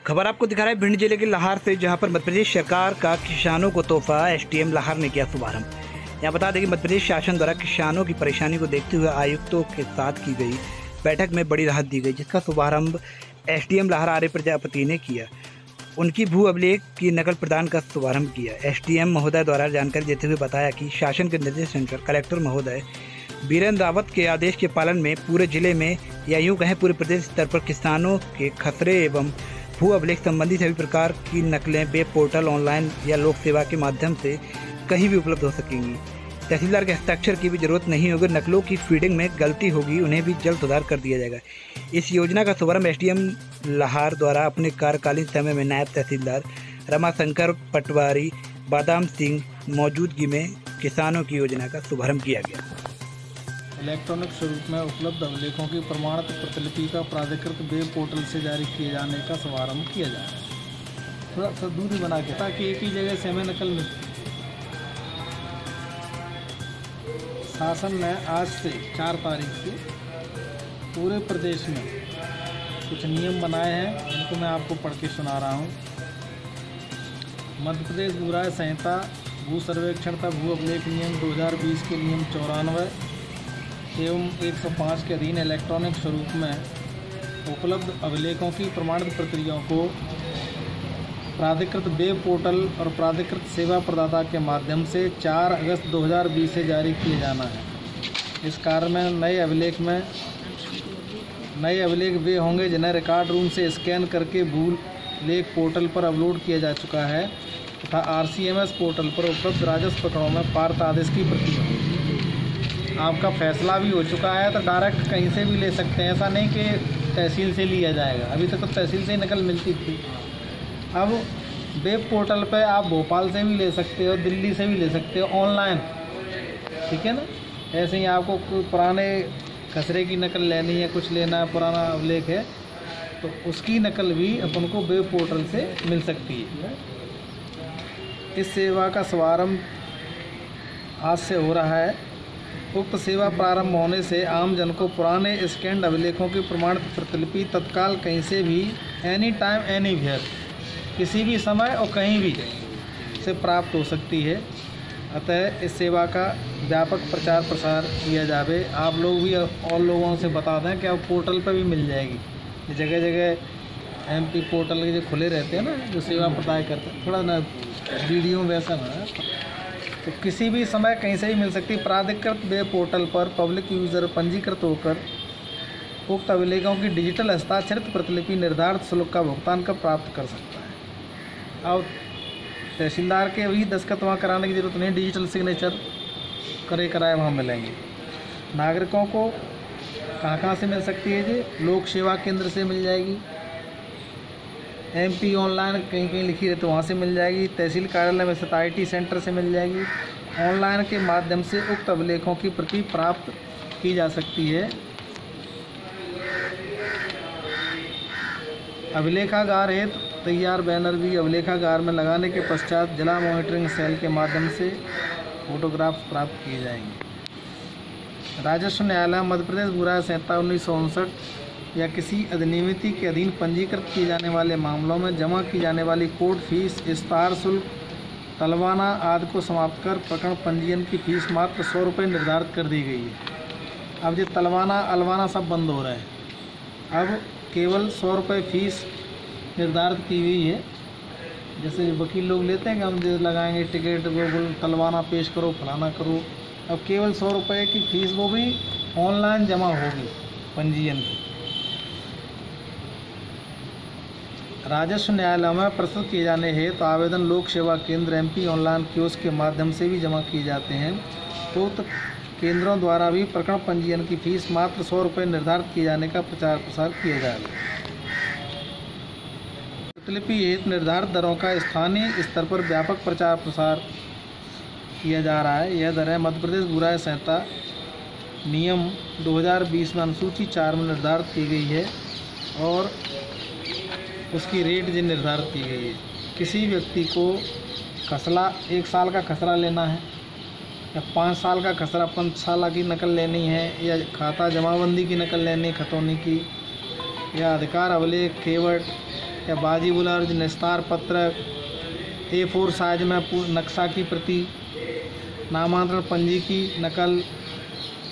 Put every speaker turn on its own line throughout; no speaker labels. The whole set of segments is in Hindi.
खबर आपको दिखा रहा है भिंड जिले के लाहार से, जहां पर मध्य प्रदेश सरकार का किसानों को तोहफा। एसडीएम लाहार ने किया शुभारंभ। यहाँ बता दें कि मध्य प्रदेश शासन द्वारा किसानों की परेशानी को देखते हुए आयुक्तों के साथ की गई बैठक में बड़ी राहत दी गई, जिसका शुभारंभ एसडीएम लाहार आर्य प्रजापति ने किया। उनकी भू अभिलेख की नकल प्रदान का शुभारंभ किया। एसडीएम महोदय द्वारा जानकारी देते हुए बताया कि शासन के निर्देश अनुसार कलेक्टर महोदय बीरेंद्र रावत के आदेश के पालन में पूरे जिले में या यूँ कहें पूरे प्रदेश स्तर पर किसानों के खसरे एवं भू अभिलेख संबंधी सभी प्रकार की नकलें वेब पोर्टल, ऑनलाइन या लोक सेवा के माध्यम से कहीं भी उपलब्ध हो सकेंगी। तहसीलदार के हस्ताक्षर की भी जरूरत नहीं होगी। नकलों की फीडिंग में गलती होगी, उन्हें भी जल्द सुधार कर दिया जाएगा। इस योजना का शुभारंभ एसडीएम लाहार द्वारा अपने कार्यकालीन समय में नायब तहसीलदार रमाशंकर पटवारी बादाम सिंह मौजूदगी में किसानों की योजना का शुभारंभ किया गया।
इलेक्ट्रॉनिक स्वरूप में उपलब्ध अभिलेखों की प्रमाणित प्रतिलिपि का प्राधिकृत वेब पोर्टल से जारी किए जाने का शुभारंभ किया जा रहा है। थोड़ा सा दूरी बना के, ताकि एक ही जगह से हमें नकल मिल। शासन ने आज से 4 तारीख से पूरे प्रदेश में कुछ नियम बनाए हैं, जिनको मैं आपको पढ़ के सुना रहा हूँ। मध्य प्रदेश भू राय संहिता भू सर्वेक्षण तथा भू अभिलेख नियम 2020 के नियम 94 एवं 105 के अधीन इलेक्ट्रॉनिक स्वरूप में उपलब्ध अभिलेखों की प्रमाणित प्रक्रियाओं को प्राधिकृत वेब पोर्टल और प्राधिकृत सेवा प्रदाता के माध्यम से 4 अगस्त 2020 से जारी किए जाना है। इस कार्य में नए अभिलेख वे होंगे जिन्हें रिकॉर्ड रूम से स्कैन करके भू लेख पोर्टल पर अपलोड किया जा चुका है तथा आरसीएमएस पोर्टल पर उपलब्ध राजस्व प्रकरणों में पार्थ आदेश की प्रति होगी। आपका फैसला भी हो चुका है तो डायरेक्ट कहीं से भी ले सकते हैं, ऐसा नहीं कि तहसील से लिया जाएगा। अभी तक तो तहसील से ही नकल मिलती थी। अब वेब पोर्टल पे आप भोपाल से भी ले सकते हो, दिल्ली से भी ले सकते हो ऑनलाइन, ठीक है ना। ऐसे ही आपको पुराने खसरे की नकल लेनी है, कुछ लेना है, पुराना अभिलेख है, तो उसकी नकल भी अपन को वेब पोर्टल से मिल सकती है। इस सेवा का शुभारंभ आज से हो रहा है। उक्त सेवा प्रारंभ होने से आम जन को पुराने स्कैंड अभिलेखों की प्रमाणित प्रतिलिपि तत्काल कहीं से भी एनी टाइम एनीवेयर किसी भी समय और कहीं भी से प्राप्त हो सकती है। अतः इस सेवा का व्यापक प्रचार प्रसार किया जावे। आप लोग भी और लोगों से बता दें कि अब पोर्टल पर भी मिल जाएगी। जगह जगह एमपी पोर्टल के जो खुले रहते हैं ना, जो सेवा प्रदाय करते हैं, थोड़ा ना वीडियो वैसा ना, तो किसी भी समय कहीं से भी मिल सकती है। प्राधिकृत वेब पोर्टल पर पब्लिक यूज़र पंजीकृत होकर उक्त अभिलेखों की डिजिटल हस्ताक्षरित प्रतिलिपि निर्धारित शुल्क का भुगतान कर प्राप्त कर सकता है। अब तहसीलदार के भी दस्तखत वहाँ कराने की जरूरत नहीं, डिजिटल सिग्नेचर कराए वहाँ मिलेंगे। नागरिकों को कहाँ से मिल सकती है जी? लोक सेवा केंद्र से मिल जाएगी, एमपी ऑनलाइन कहीं लिखी रहती तो वहाँ से मिल जाएगी, तहसील कार्यालय में स्थित IT सेंटर से मिल जाएगी। ऑनलाइन के माध्यम से उक्त अभिलेखों की प्रति प्राप्त की जा सकती है। अभिलेखागार हेतु तैयार बैनर भी अभिलेखागार में लगाने के पश्चात जिला मॉनिटरिंग सेल के माध्यम से फोटोग्राफ प्राप्त किए जाएंगे। राजस्व न्यायालय मध्य प्रदेश भू राय संहिता 1959 या किसी अधिनियमित के अधीन पंजीकृत किए जाने वाले मामलों में जमा की जाने वाली कोर्ट फीस, इस्तार शुल्क, तलवाना आदि को समाप्त कर प्रकरण पंजीयन की फीस मात्र 100 रुपये निर्धारित कर दी गई है। अब ये तलवाना अलवाना सब बंद हो रहा है। अब केवल 100 रुपये फीस निर्धारित की हुई है। जैसे वकील लोग लेते हैं कि हम लगाएंगे टिकट, वो तलवाना पेश करो, फलाना करो। अब केवल 100 रुपये की फीस, वो भी ऑनलाइन जमा होगी पंजीयन की। राजस्व न्यायालय में प्रस्तुत किए जाने हेतु तो आवेदन लोक सेवा केंद्र एमपी ऑनलाइन कियोस्क के माध्यम से भी जमा किए जाते हैं। तो केंद्रों द्वारा भी प्रकरण पंजीयन की फीस मात्र 100 रुपये निर्धारित किए जाने का प्रचार प्रसार किया जाएगा। प्रतिलिपि हेतु निर्धारित दरों का स्थानीय स्तर पर व्यापक प्रचार प्रसार किया जा रहा है। यह दरें मध्य प्रदेश भू राय संहिता नियम 2020 में अनुसूची 4 में निर्धारित की गई है और उसकी रेट जो निर्धारित की गई है। किसी व्यक्ति को खसरा 1 साल का खसरा लेना है या 5 साल का खसरा 5 साल की नकल लेनी है, या खाता जमाबंदी की नकल लेनी, खतौनी की, या अधिकार अभिलेख केवट या बाजी बुलार्ज, निस्तार पत्रक, A4 साइज में नक्शा की प्रति, नामांतरण पंजी की नकल,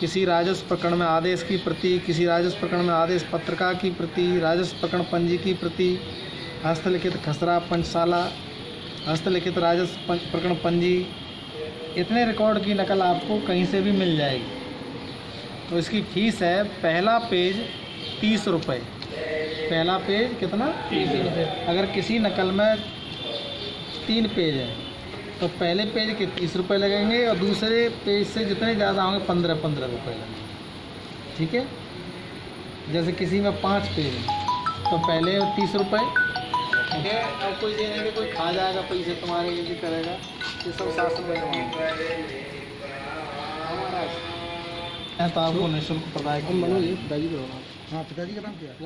किसी राजस्व प्रकरण में आदेश की प्रति, किसी राजस्व प्रकरण में आदेश पत्रिका की प्रति, राजस्व प्रकरण पंजी की प्रति, हस्तलिखित खसरा पंचशाला, हस्तलिखित राजस्व प्रकरण पंजी, इतने रिकॉर्ड की नकल आपको कहीं से भी मिल जाएगी। तो इसकी फ़ीस है, पहला पेज 30 रुपये। पहला पेज कितना? 30 रुपये। अगर किसी नकल में 3 पेज है तो पहले पेज के 30 रुपये लगेंगे और दूसरे पेज से जितने ज़्यादा होंगे 15-15 रुपये लगेंगे। ठीक है, जैसे किसी में 5 पेज है तो पहले 30 रुपये, ठीक है, और कोई देने के कोई खा जाएगा पैसे तुम्हारे, ये भी करेगा, ये सब शासन में तो आपको निःशुल्क प्रदान किया।
पिताजी का नाम क्या है?